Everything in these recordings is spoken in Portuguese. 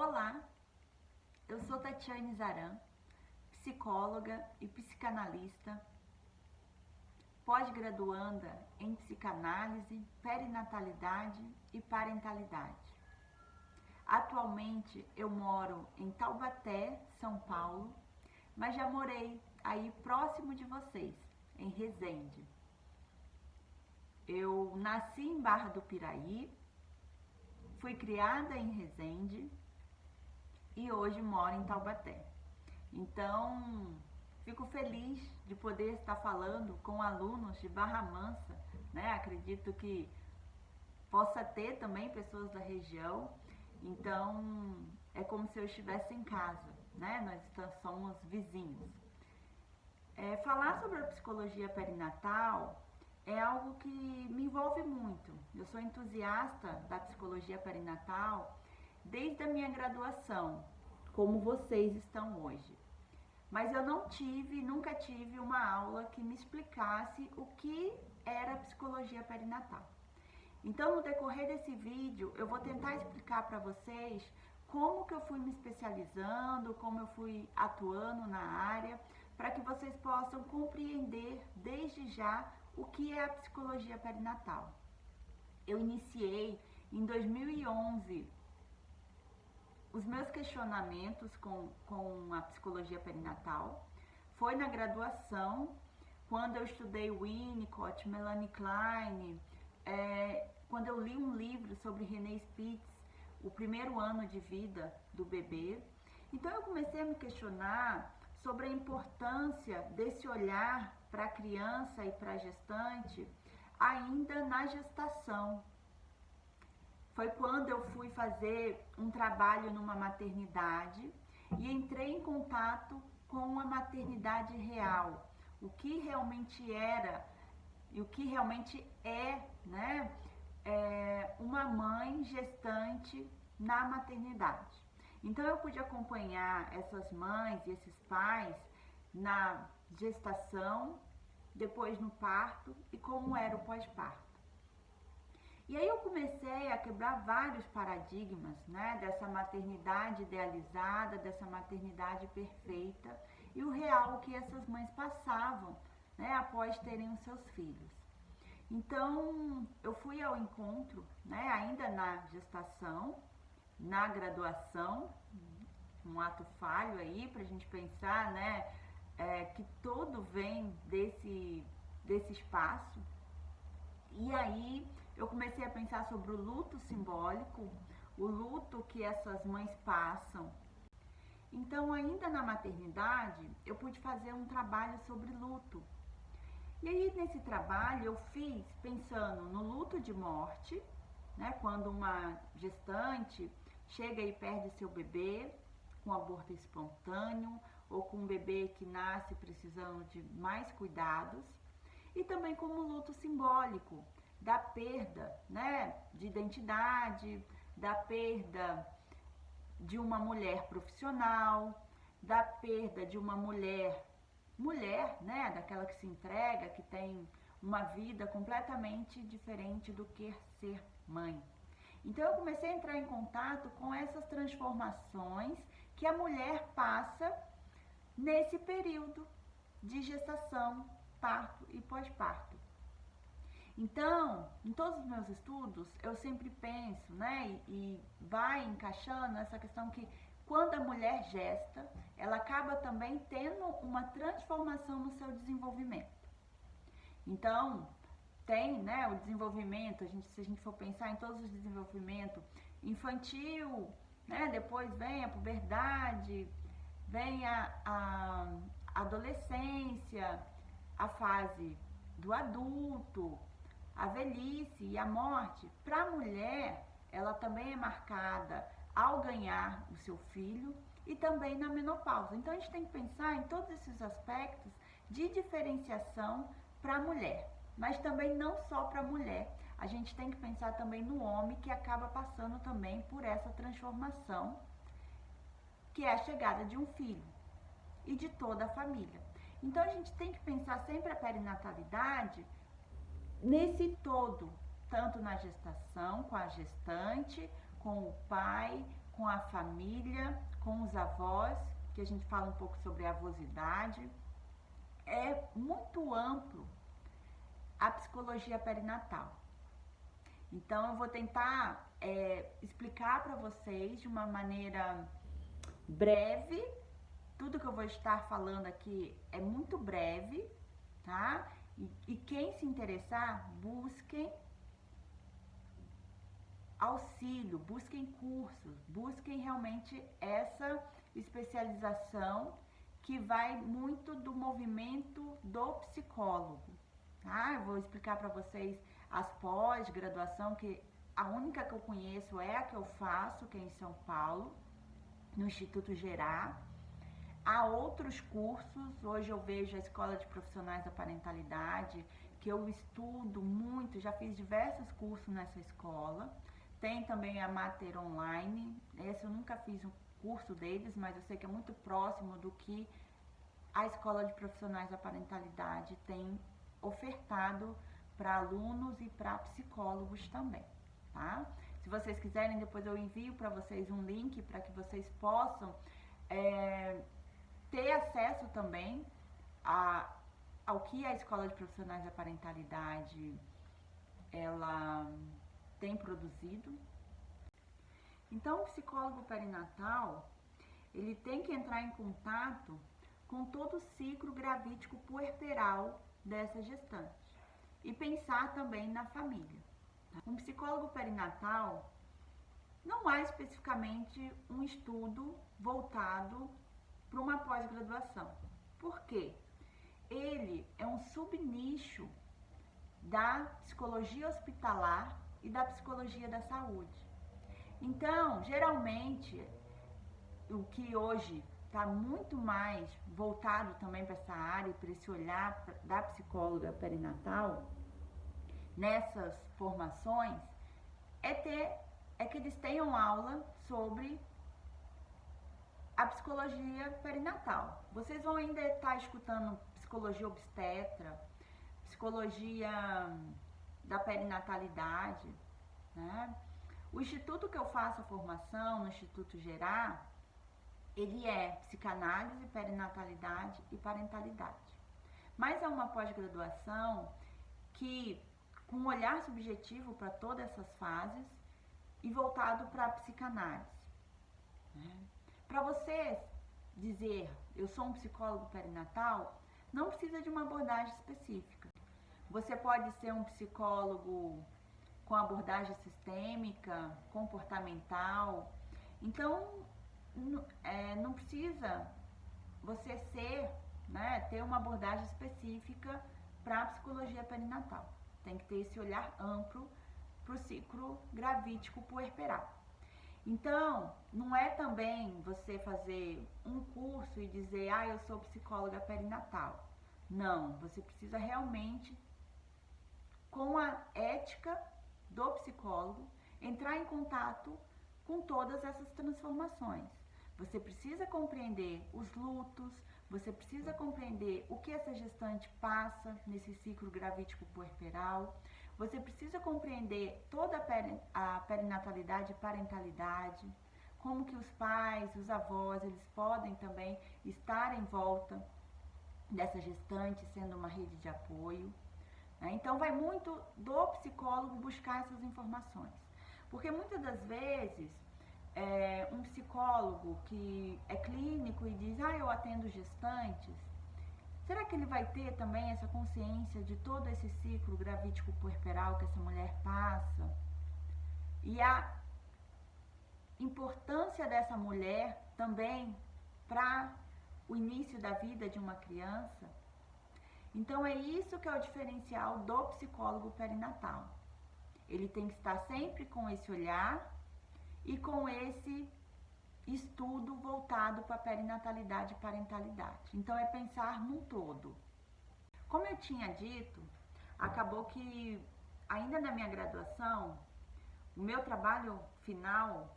Olá, eu sou Tatiane Zaran, psicóloga e psicanalista, pós-graduanda em psicanálise, perinatalidade e parentalidade. Atualmente eu moro em Taubaté, São Paulo, mas já morei aí próximo de vocês, em Resende. Eu nasci em Barra do Piraí, fui criada em Resende e hoje moro em Taubaté. Então, fico feliz de poder estar falando com alunos de Barra Mansa, né? Acredito que possa ter também pessoas da região, então é como se eu estivesse em casa, né? Nós somos vizinhos. Falar sobre a psicologia perinatal é algo que me envolve muito. Eu sou entusiasta da psicologia perinatal desde a minha graduação, como vocês estão hoje. Mas eu nunca tive uma aula que me explicasse o que era psicologia perinatal. Então, no decorrer desse vídeo, eu vou tentar explicar para vocês como que eu fui me especializando, como eu fui atuando na área, para que vocês possam compreender desde já o que é a psicologia perinatal. Eu iniciei em 2011 os meus questionamentos com a psicologia perinatal. Foi na graduação, quando eu estudei Winnicott, Melanie Klein, quando eu li um livro sobre René Spitz, o primeiro ano de vida do bebê. Então eu comecei a me questionar sobre a importância desse olhar para a criança e para a gestante ainda na gestação. Foi quando eu fui fazer um trabalho numa maternidade e entrei em contato com a maternidade real, o que realmente era e o que realmente é, né, uma mãe gestante na maternidade. Então eu pude acompanhar essas mães e esses pais na gestação, depois no parto e como era o pós-parto. E aí eu comecei a quebrar vários paradigmas, né, dessa maternidade idealizada, dessa maternidade perfeita e o real que essas mães passavam, né, após terem os seus filhos. Então eu fui ao encontro, né, ainda na gestação, na graduação, um ato falho aí para a gente pensar, né, que tudo vem desse espaço. E aí eu comecei a pensar sobre o luto simbólico, o luto que essas mães passam. Então, ainda na maternidade, eu pude fazer um trabalho sobre luto. E aí, nesse trabalho, eu fiz pensando no luto de morte, né, quando uma gestante chega e perde seu bebê com aborto espontâneo ou com um bebê que nasce precisando de mais cuidados. E também como luto simbólico, da perda, né, de identidade, da perda de uma mulher profissional, da perda de uma mulher, né, daquela que se entrega, que tem uma vida completamente diferente do que ser mãe. Então eu comecei a entrar em contato com essas transformações que a mulher passa nesse período de gestação, parto e pós-parto. Então, em todos os meus estudos, eu sempre penso, né, e vai encaixando essa questão que quando a mulher gesta, ela acaba também tendo uma transformação no seu desenvolvimento. Então, tem, né, o desenvolvimento, se a gente for pensar em todos os desenvolvimentos, infantil, né, depois vem a puberdade, vem a adolescência, a fase do adulto, a velhice e a morte. Para a mulher, ela também é marcada ao ganhar o seu filho e também na menopausa. Então a gente tem que pensar em todos esses aspectos de diferenciação para a mulher, mas também não só para a mulher. A gente tem que pensar também no homem que acaba passando também por essa transformação, que é a chegada de um filho e de toda a família. Então a gente tem que pensar sempre a perinatalidade nesse todo, tanto na gestação, com a gestante, com o pai, com a família, com os avós, que a gente fala um pouco sobre a avosidade. É muito amplo a psicologia perinatal. Então eu vou tentar explicar para vocês de uma maneira breve. Tudo que eu vou estar falando aqui é muito breve, tá? E quem se interessar, busquem auxílio, busquem cursos, busquem realmente essa especialização que vai muito do movimento do psicólogo, tá? Eu vou explicar para vocês as pós-graduação, que a única que eu conheço é a que eu faço, que é em São Paulo, no Instituto Gerá. Há outros cursos, hoje eu vejo a Escola de Profissionais da Parentalidade, que eu estudo muito, já fiz diversos cursos nessa escola. Tem também a Mater Online, esse eu nunca fiz um curso deles, mas eu sei que é muito próximo do que a Escola de Profissionais da Parentalidade tem ofertado para alunos e para psicólogos também, tá? Se vocês quiserem, depois eu envio para vocês um link para que vocês possam ter acesso também ao que a Escola de Profissionais da Parentalidade ela tem produzido. Então, o psicólogo perinatal, ele tem que entrar em contato com todo o ciclo gravídico puerperal dessa gestante e pensar também na família. Um psicólogo perinatal, não há especificamente um estudo voltado para uma pós-graduação. Por quê? Ele é um subnicho da psicologia hospitalar e da psicologia da saúde. Então, geralmente, o que hoje está muito mais voltado também para essa área, para esse olhar da psicóloga perinatal, nessas formações, é que eles tenham aula sobre a psicologia perinatal. Vocês vão ainda estar escutando psicologia obstetra, psicologia da perinatalidade, né? O instituto que eu faço a formação, no Instituto Gerá, ele é psicanálise, perinatalidade e parentalidade. Mas é uma pós-graduação que, com um olhar subjetivo para todas essas fases e voltado para a psicanálise, né? Para você dizer, eu sou um psicólogo perinatal, não precisa de uma abordagem específica. Você pode ser um psicólogo com abordagem sistêmica, comportamental. Então, não precisa você ter uma abordagem específica para a psicologia perinatal. Tem que ter esse olhar amplo para o ciclo gravídico puerperal. Então, não é também você fazer um curso e dizer, eu sou psicóloga perinatal. Não, você precisa realmente, com a ética do psicólogo, entrar em contato com todas essas transformações. Você precisa compreender os lutos, você precisa compreender o que essa gestante passa nesse ciclo gravídico puerperal, você precisa compreender toda a perinatalidade e parentalidade, como que os pais, os avós, eles podem também estar em volta dessa gestante, sendo uma rede de apoio. Então vai muito do psicólogo buscar essas informações, porque muitas das vezes um psicólogo que é clínico e diz, eu atendo gestantes, será que ele vai ter também essa consciência de todo esse ciclo gravídico puerperal que essa mulher passa e a importância dessa mulher também para o início da vida de uma criança? Então é isso que é o diferencial do psicólogo perinatal. Ele tem que estar sempre com esse olhar e com esse estudo voltado para a perinatalidade e parentalidade. Então é pensar num todo. Como eu tinha dito, acabou que ainda na minha graduação, o meu trabalho final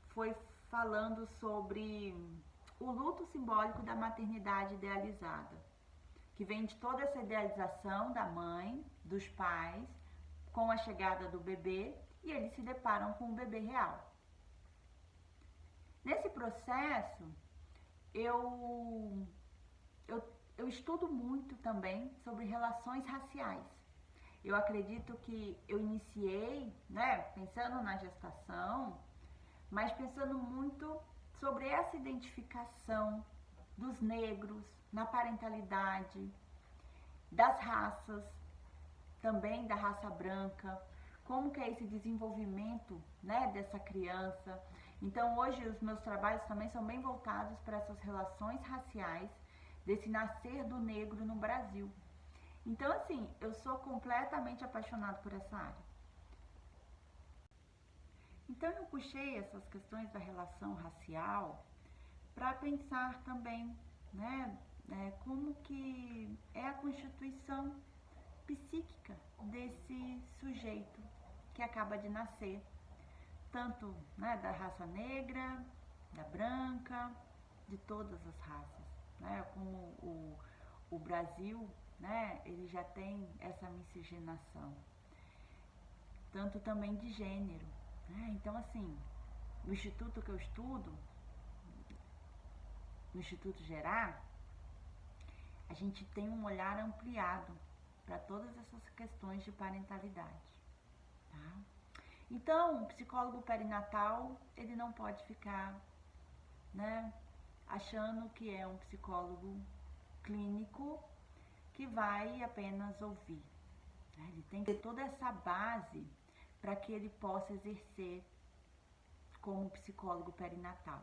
foi falando sobre o luto simbólico da maternidade idealizada, que vem de toda essa idealização da mãe, dos pais, com a chegada do bebê, e eles se deparam com o bebê real. Nesse processo, eu, eu, eu estudo muito também sobre relações raciais. Eu acredito que eu iniciei, né, pensando na gestação, mas pensando muito sobre essa identificação dos negros na parentalidade, das raças, também da raça branca, como que é esse desenvolvimento, né, dessa criança. Então hoje os meus trabalhos também são bem voltados para essas relações raciais, desse nascer do negro no Brasil. Então assim, eu sou completamente apaixonada por essa área. Então eu puxei essas questões da relação racial para pensar também, né, como que é a constituição psíquica desse sujeito que acaba de nascer, tanto, né, da raça negra, da branca, de todas as raças, né, como o Brasil, né, ele já tem essa miscigenação, tanto também de gênero, né? Então assim, no instituto que eu estudo, no Instituto Gerar, a gente tem um olhar ampliado para todas essas questões de parentalidade, tá? Então, o psicólogo perinatal, ele não pode ficar, né, achando que é um psicólogo clínico que vai apenas ouvir, né? Ele tem que ter toda essa base para que ele possa exercer como psicólogo perinatal.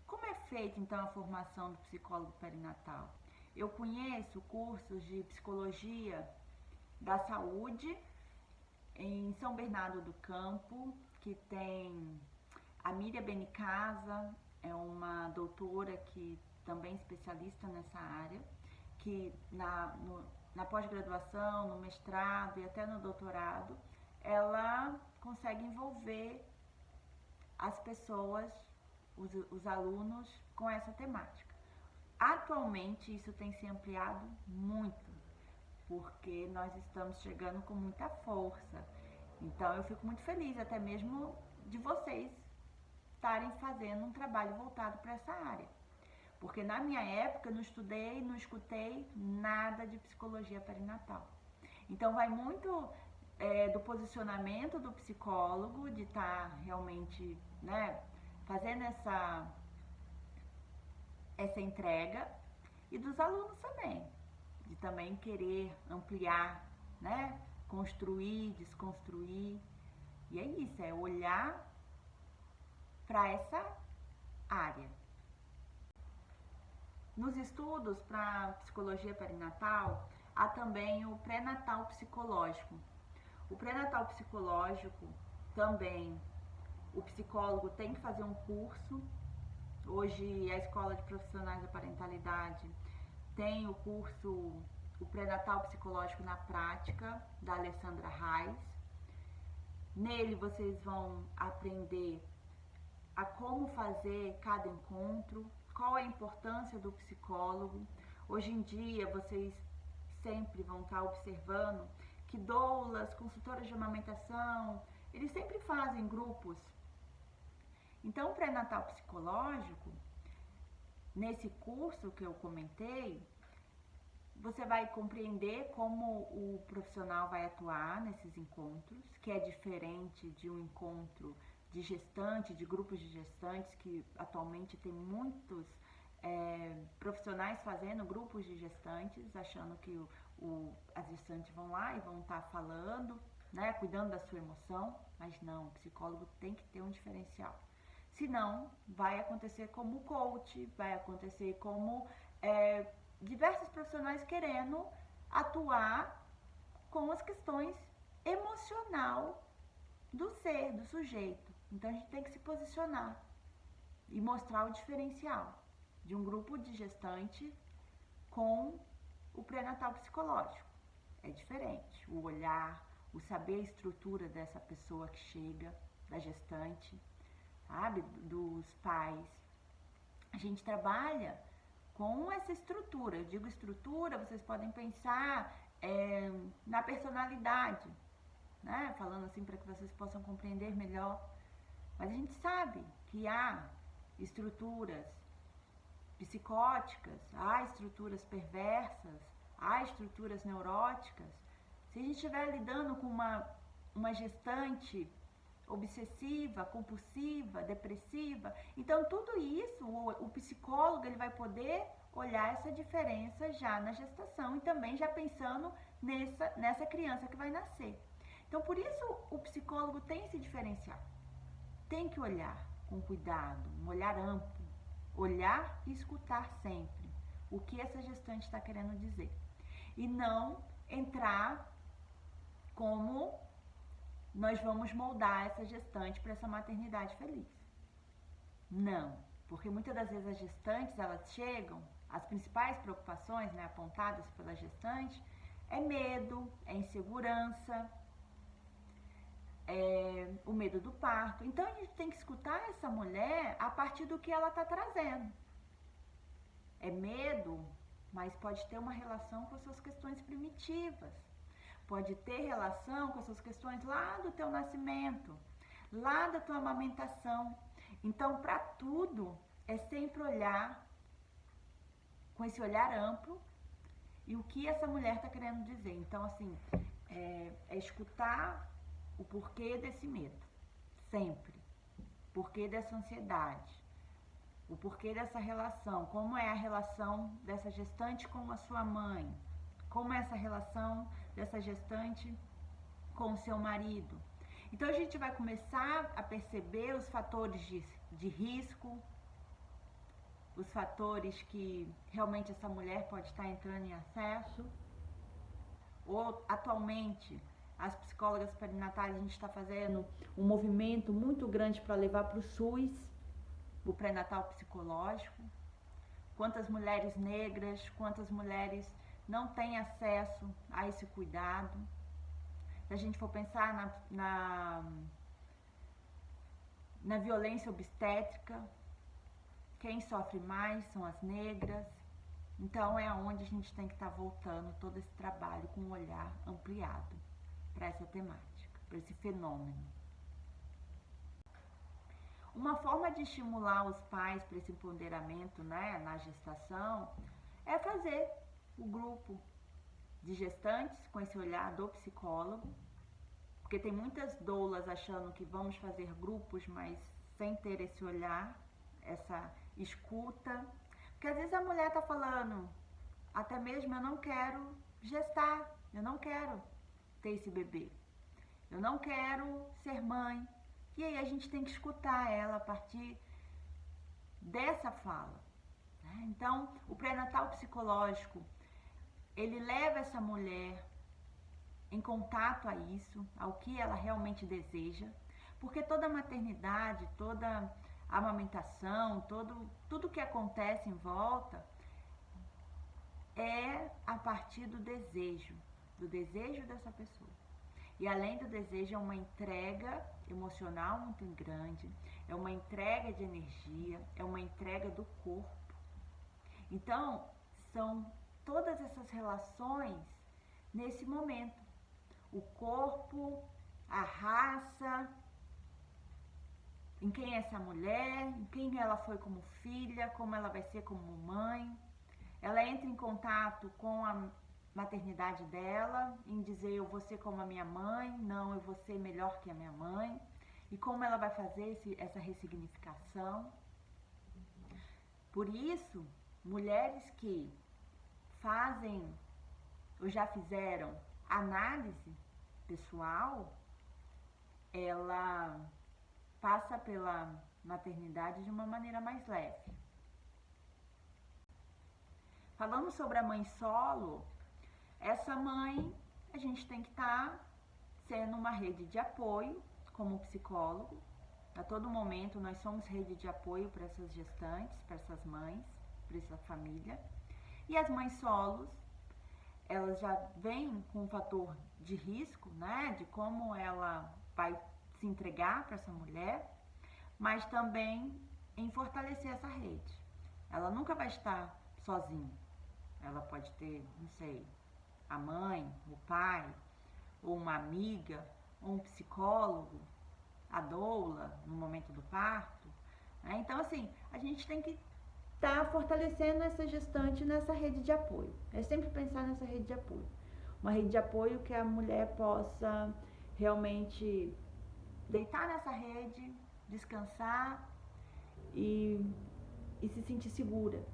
Como é feita então a formação do psicólogo perinatal? Eu conheço cursos de psicologia da saúde em São Bernardo do Campo, que tem a Miriam Benicasa, é uma doutora que também é especialista nessa área, que na pós-graduação, no mestrado e até no doutorado, ela consegue envolver as pessoas, os alunos, com essa temática. Atualmente isso tem se ampliado muito, porque nós estamos chegando com muita força. Então eu fico muito feliz até mesmo de vocês estarem fazendo um trabalho voltado para essa área. Porque na minha época eu não estudei, não escutei nada de psicologia perinatal. Então vai muito do posicionamento do psicólogo, de estar realmente, né, fazendo essa entrega, e dos alunos também, de também querer ampliar, né, construir, desconstruir. E é isso, é olhar para essa área. Nos estudos para psicologia perinatal, há também o pré-natal psicológico. O pré-natal psicológico também, o psicólogo tem que fazer um curso. Hoje a Escola de Profissionais da Parentalidade tem o curso, o pré-natal psicológico na prática, da Alessandra Reis. Nele vocês vão aprender a como fazer cada encontro, qual a importância do psicólogo. Hoje em dia vocês sempre vão estar observando que doulas, consultoras de amamentação, eles sempre fazem grupos. Então o pré-natal psicológico, nesse curso que eu comentei, você vai compreender como o profissional vai atuar nesses encontros, que é diferente de um encontro de gestante, de grupos de gestantes, que atualmente tem muitos profissionais fazendo grupos de gestantes, achando que as gestantes vão lá e vão estar falando, né, cuidando da sua emoção, mas não, o psicólogo tem que ter um diferencial. Senão, vai acontecer como coach, vai acontecer como diversos profissionais querendo atuar com as questões emocional do ser, do sujeito. Então a gente tem que se posicionar e mostrar o diferencial de um grupo de gestante com o pré-natal psicológico. É diferente, o olhar, o saber a estrutura dessa pessoa que chega, da gestante, sabe, dos pais. A gente trabalha com essa estrutura. Eu digo estrutura, vocês podem pensar na personalidade, né? Falando assim para que vocês possam compreender melhor. Mas a gente sabe que há estruturas psicóticas, há estruturas perversas, há estruturas neuróticas. Se a gente estiver lidando com uma gestante obsessiva, compulsiva, depressiva, então tudo isso o psicólogo ele vai poder olhar essa diferença já na gestação e também já pensando nessa criança que vai nascer. Então por isso o psicólogo tem esse diferencial. Tem que olhar com cuidado, um olhar amplo, olhar e escutar sempre o que essa gestante está querendo dizer. E não entrar como nós vamos moldar essa gestante para essa maternidade feliz. Não, porque muitas das vezes as gestantes, elas chegam, as principais preocupações, né, apontadas pela gestante, é medo, é insegurança, o medo do parto. Então a gente tem que escutar essa mulher a partir do que ela está trazendo. É medo, mas pode ter uma relação com as suas questões primitivas. Pode ter relação com as suas questões lá do teu nascimento, lá da tua amamentação. Então, para tudo, é sempre olhar com esse olhar amplo e o que essa mulher está querendo dizer. Então, assim, é escutar o porquê desse medo, sempre. Porquê dessa ansiedade, o porquê dessa relação, como é a relação dessa gestante com a sua mãe, como é essa relação dessa gestante com o seu marido. Então a gente vai começar a perceber os fatores de risco, os fatores que realmente essa mulher pode estar entrando em acesso. Ou atualmente as psicólogas perinatais, a gente está fazendo um movimento muito grande para levar para o SUS, o pré-natal psicológico. Quantas mulheres negras, quantas mulheres não têm acesso a esse cuidado. Se a gente for pensar na violência obstétrica, quem sofre mais são as negras. Então é onde a gente tem que estar voltando todo esse trabalho com um olhar ampliado para essa temática, para esse fenômeno. Uma forma de estimular os pais para esse empoderamento, né, na gestação é fazer o grupo de gestantes com esse olhar do psicólogo, porque tem muitas doulas achando que vamos fazer grupos, mas sem ter esse olhar, essa escuta. Porque às vezes a mulher está falando, até mesmo eu não quero gestar, eu não quero ter esse bebê, eu não quero ser mãe. E aí a gente tem que escutar ela a partir dessa fala. Né? Então, o pré-natal psicológico, ele leva essa mulher em contato a isso, ao que ela realmente deseja, porque toda maternidade, toda amamentação, tudo que acontece em volta é a partir do desejo dessa pessoa. E além do desejo, é uma entrega emocional muito grande, é uma entrega de energia, é uma entrega do corpo. Então, são todas essas relações nesse momento. O corpo, a raça, em quem é essa mulher, em quem ela foi como filha, como ela vai ser como mãe. Ela entra em contato com a maternidade dela, em dizer eu vou ser como a minha mãe, não, eu vou ser melhor que a minha mãe. E como ela vai fazer essa ressignificação. Por isso, mulheres que fazem ou já fizeram análise pessoal, ela passa pela maternidade de uma maneira mais leve. Falando sobre a mãe solo, essa mãe, a gente tem que estar sendo uma rede de apoio como psicólogo. A todo momento nós somos rede de apoio para essas gestantes, para essas mães, para essa família. E as mães solos, elas já vêm com um fator de risco, né, de como ela vai se entregar para essa mulher, mas também em fortalecer essa rede. Ela nunca vai estar sozinha. Ela pode ter, não sei, a mãe, o pai, ou uma amiga, ou um psicólogo a doula no momento do parto, né? Então, assim, a gente tem que estar fortalecendo essa gestante nessa rede de apoio. É sempre pensar nessa rede de apoio. Uma rede de apoio que a mulher possa realmente deitar nessa rede, descansar e se sentir segura.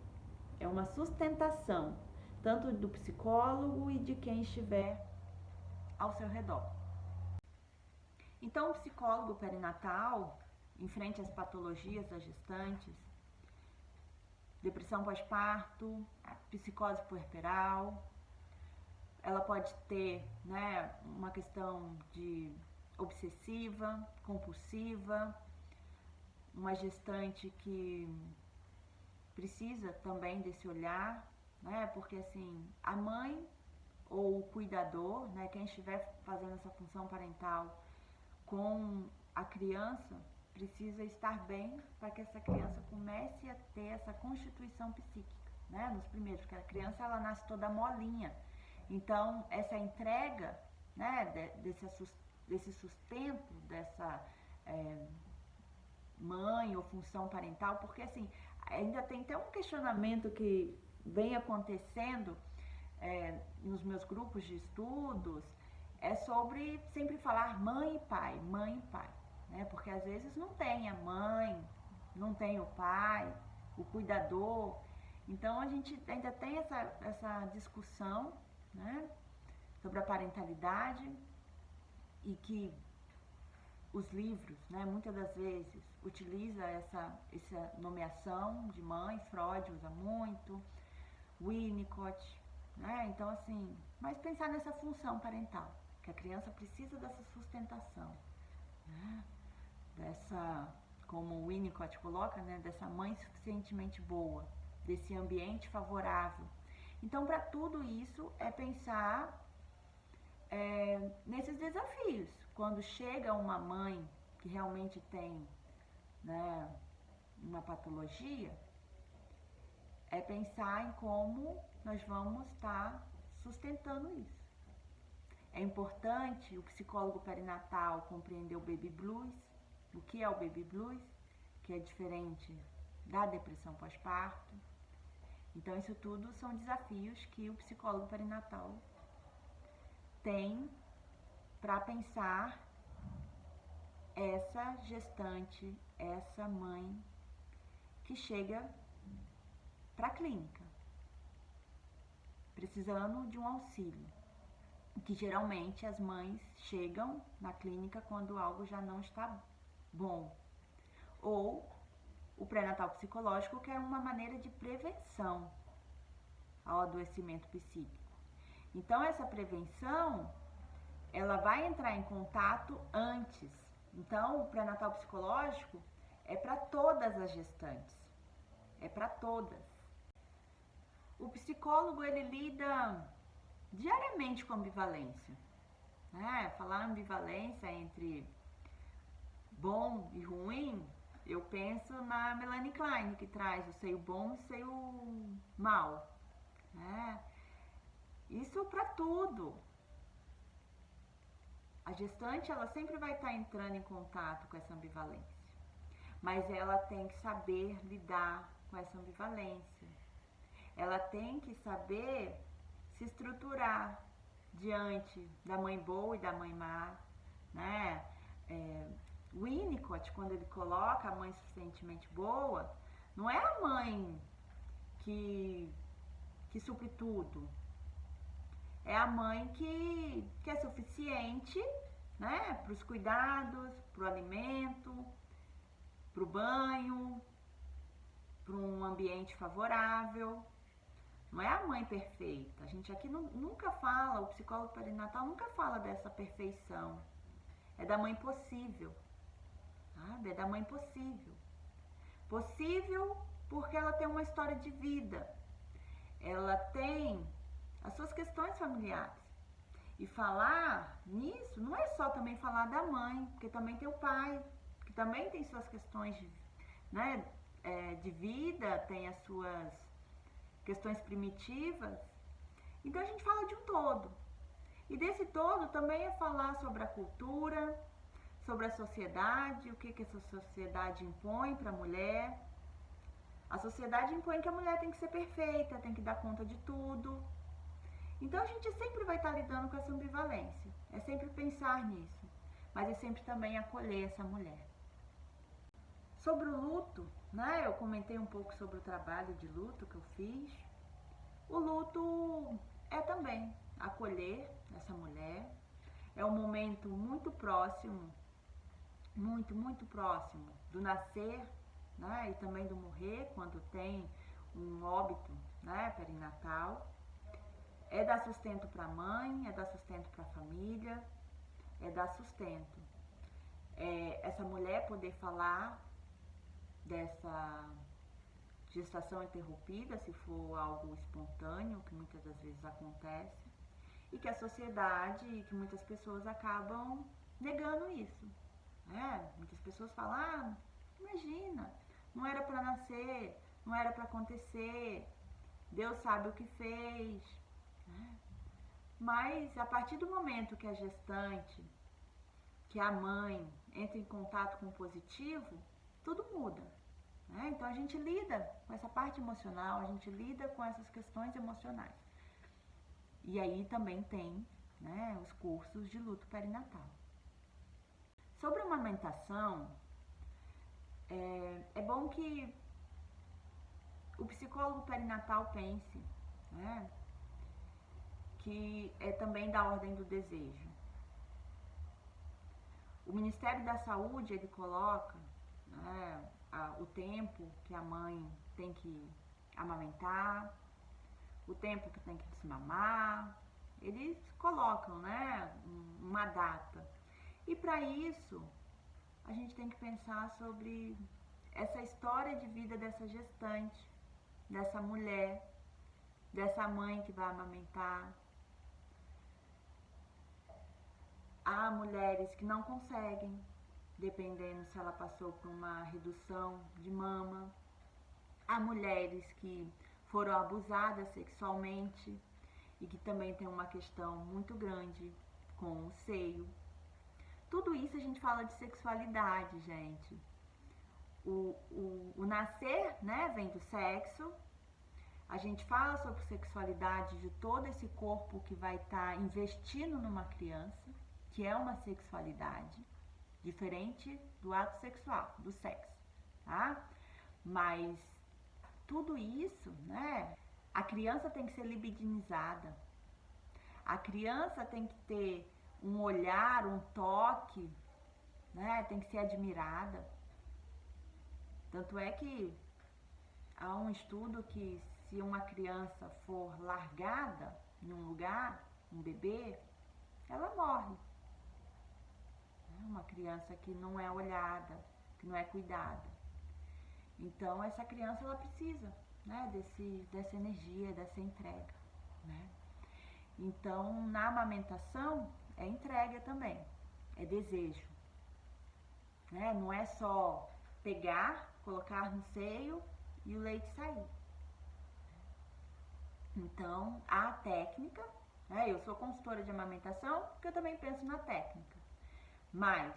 É uma sustentação, tanto do psicólogo e de quem estiver ao seu redor. Então, o psicólogo perinatal, em frente às patologias das gestantes, depressão pós-parto, psicose puerperal, ela pode ter, né, uma questão de obsessiva, compulsiva, uma gestante que precisa também desse olhar, né, porque assim, a mãe ou o cuidador, né, quem estiver fazendo essa função parental com a criança, precisa estar bem para que essa criança comece a ter essa constituição psíquica, né, nos primeiros, porque a criança ela nasce toda molinha, então essa entrega, né, desse sustento, dessa mãe ou função parental, porque assim, ainda tem até um questionamento que vem acontecendo nos meus grupos de estudos, é sobre sempre falar mãe e pai, né? Porque às vezes não tem a mãe, não tem o pai, o cuidador. Então a gente ainda tem essa discussão, né, sobre a parentalidade, e que os livros, né, muitas das vezes utiliza essa nomeação de mãe. Freud usa muito, Winnicott, né? Então assim, mas pensar nessa função parental, que a criança precisa dessa sustentação, né? Dessa, como o Winnicott coloca, né, dessa mãe suficientemente boa, desse ambiente favorável. Então, para tudo isso é pensar nesses desafios. Quando chega uma mãe que realmente tem, né, uma patologia, é pensar em como nós vamos estar sustentando isso. É importante o psicólogo perinatal compreender o baby blues, o que é o baby blues, que é diferente da depressão pós-parto. Então, isso tudo são desafios que o psicólogo perinatal tem para pensar essa gestante, essa mãe que chega para a clínica, precisando de um auxílio. Que geralmente as mães chegam na clínica quando algo já não está bom. Ou o pré-natal psicológico, que é uma maneira de prevenção ao adoecimento psíquico. Então, essa prevenção, ela vai entrar em contato antes. Então, o pré-natal psicológico é para todas as gestantes. É para todas. O psicólogo, ele lida diariamente com ambivalência, né? Falar ambivalência entre bom e ruim, eu penso na Melanie Klein, que traz o seio bom e o seio mal, né? Isso para tudo. A gestante, ela sempre vai estar entrando em contato com essa ambivalência, mas ela tem que saber lidar com essa ambivalência. Ela tem que saber se estruturar diante da mãe boa e da mãe má, né? Winnicott, quando ele coloca a mãe suficientemente boa, não é a mãe que supre tudo. É a mãe que é suficiente, né, para os cuidados, para o alimento, para o banho, para um ambiente favorável. Não é a mãe perfeita. A gente aqui nunca fala, o psicólogo perinatal nunca fala dessa perfeição. É da mãe possível, sabe? É da mãe possível. Possível porque ela tem uma história de vida. Ela tem as suas questões familiares. E falar nisso não é só também falar da mãe, porque também tem o pai, que também tem suas questões né, de vida, tem as suas questões primitivas. Então a gente fala de um todo. E desse todo também é falar sobre a cultura, sobre a sociedade, o que essa sociedade impõe para a mulher. A sociedade impõe que a mulher tem que ser perfeita, tem que dar conta de tudo. Então a gente sempre vai estar lidando com essa ambivalência. É sempre pensar nisso, mas é sempre também acolher essa mulher. Sobre o luto, né? Eu comentei um pouco sobre o trabalho de luto que eu fiz. O luto é também acolher essa mulher. É um momento muito próximo, muito próximo do nascer, né? E também do morrer, quando tem um óbito, né? Perinatal. É dar sustento para a mãe, é dar sustento para a família, é dar sustento. Essa mulher poder falar dessa gestação interrompida, se for algo espontâneo, que muitas das vezes acontece, e que a sociedade e que muitas pessoas acabam negando isso. Muitas pessoas falam, imagina, não era para nascer, não era para acontecer, Deus sabe o que fez. Mas a partir do momento que a gestante, que a mãe entra em contato com o positivo, tudo muda. Então a gente lida com essa parte emocional, a gente lida com essas questões emocionais. E aí também tem, né, os cursos de luto perinatal. Sobre a amamentação, é bom que o psicólogo perinatal pense, né, que é também da ordem do desejo. O Ministério da Saúde, ele coloca, né, o tempo que a mãe tem que amamentar, o tempo que tem que desmamar, eles colocam, né, uma data. E para isso, a gente tem que pensar sobre essa história de vida dessa gestante, dessa mulher, dessa mãe que vai amamentar. Há mulheres que não conseguem, dependendo se ela passou por uma redução de mama. Há mulheres que foram abusadas sexualmente e que também tem uma questão muito grande com o seio. Tudo isso a gente fala de sexualidade, gente. O nascer, né, vem do sexo. A gente fala sobre sexualidade de todo esse corpo que vai estar investindo numa criança, que é uma sexualidade diferente do ato sexual, do sexo, tá? Mas tudo isso, né? A criança tem que ser libidinizada. A criança tem que ter um olhar, um toque, né? Tem que ser admirada. Tanto é que há um estudo que se uma criança for largada em um lugar, um bebê, ela morre. Uma criança que não é olhada, que não é cuidada. Então essa criança ela precisa, né, dessa energia, dessa entrega, né? Então na amamentação é entrega também, é desejo, né? Não é só pegar, colocar no seio e o leite sair. Então a técnica, né? Eu sou consultora de amamentação porque eu também penso na técnica. Mas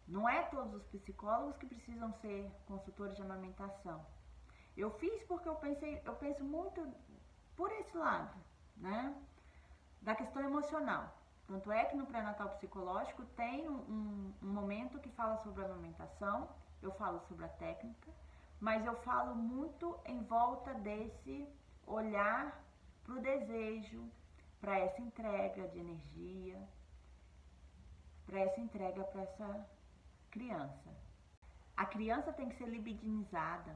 não é todos os psicólogos que precisam ser consultores de amamentação. Eu fiz porque eu penso muito por esse lado, né? Da questão emocional. Tanto é que no pré-natal psicológico tem um momento que fala sobre a amamentação, eu falo sobre a técnica, mas eu falo muito em volta desse olhar para o desejo, para essa entrega de energia, para essa entrega para essa criança. A criança tem que ser libidinizada.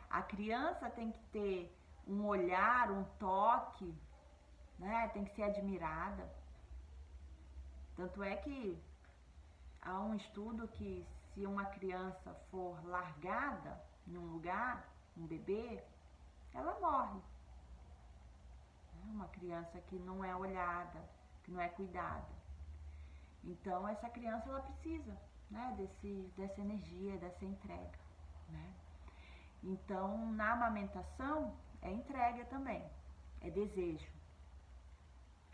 A criança tem que ter um olhar, um toque, né? Tem que ser admirada. Tanto é que há um estudo que se uma criança for largada em um lugar, um bebê, ela morre. Uma criança que não é olhada, que não é cuidada. Então essa criança ela precisa, né, dessa energia, dessa entrega, né? Então na amamentação é entrega também, é desejo,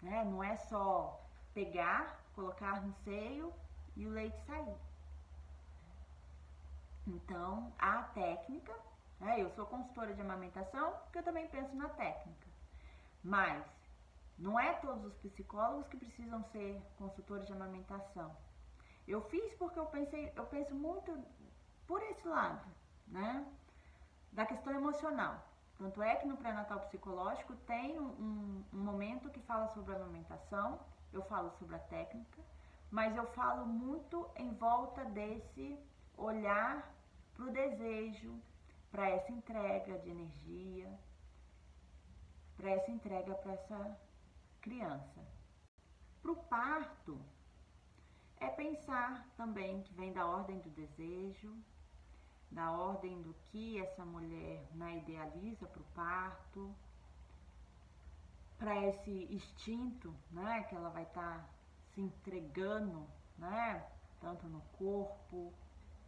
né? Não é só pegar, colocar no seio e o leite sair. Então, a técnica, né? Eu sou consultora de amamentação, porque eu também penso na técnica. Mas não é todos os psicólogos que precisam ser consultores de amamentação. Eu fiz porque eu penso muito por esse lado, né? Da questão emocional. Tanto é que no pré-natal psicológico tem um momento que fala sobre a amamentação, eu falo sobre a técnica, mas eu falo muito em volta desse olhar para o desejo, para essa entrega de energia, para essa entrega para essa criança. Para o parto, é pensar também que vem da ordem do desejo, da ordem do que essa mulher, né, idealiza para o parto, para esse instinto, né, que ela vai estar se entregando, né, tanto no corpo,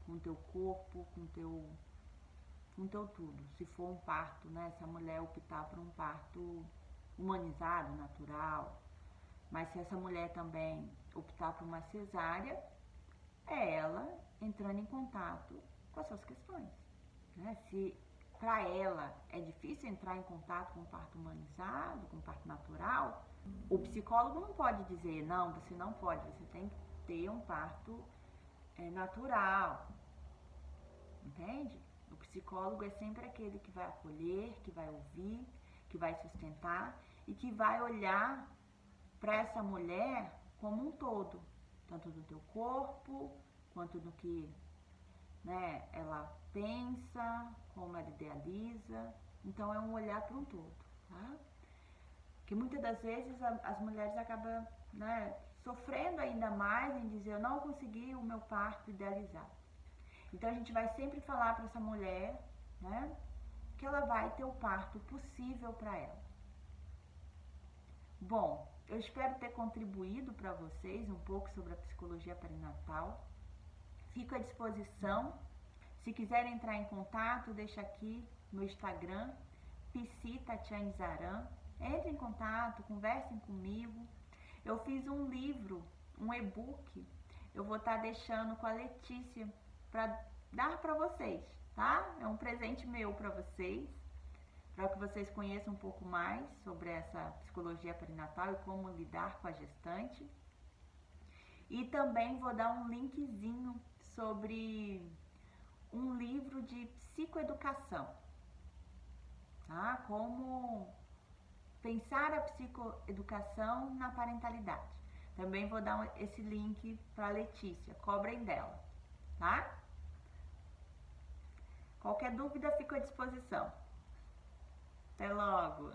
com teu corpo, com teu tudo. Se for um parto, né, essa mulher optar por um parto humanizado, natural, mas se essa mulher também optar por uma cesárea, é ela entrando em contato com as suas questões, né? Se para ela é difícil entrar em contato com o parto humanizado, com o parto natural, o psicólogo não pode dizer, não, você não pode, você tem que ter um parto natural, entende? O psicólogo é sempre aquele que vai acolher, que vai ouvir, que vai sustentar e que vai olhar para essa mulher como um todo, tanto do teu corpo, quanto do que, né, ela pensa, como ela idealiza. Então é um olhar para um todo, tá? Que muitas das vezes as mulheres acabam, né, sofrendo ainda mais em dizer, eu não consegui o meu parto idealizado. Então a gente vai sempre falar para essa mulher, né, que ela vai ter o parto possível para ela. Bom, eu espero ter contribuído para vocês um pouco sobre a psicologia perinatal. Fico à disposição. Se quiserem entrar em contato, deixa aqui no Instagram, Psi Tatiane Zaran. Entrem em contato, conversem comigo. Eu fiz um livro, um e-book, eu vou estar deixando com a Letícia para dar para vocês, tá? É um presente meu para vocês, para que vocês conheçam um pouco mais sobre essa psicologia perinatal e como lidar com a gestante. E também vou dar um linkzinho sobre um livro de psicoeducação, tá? Como pensar a psicoeducação na parentalidade. Também vou dar esse link para a Letícia, cobrem dela, tá? Qualquer dúvida, fico à disposição. Até logo!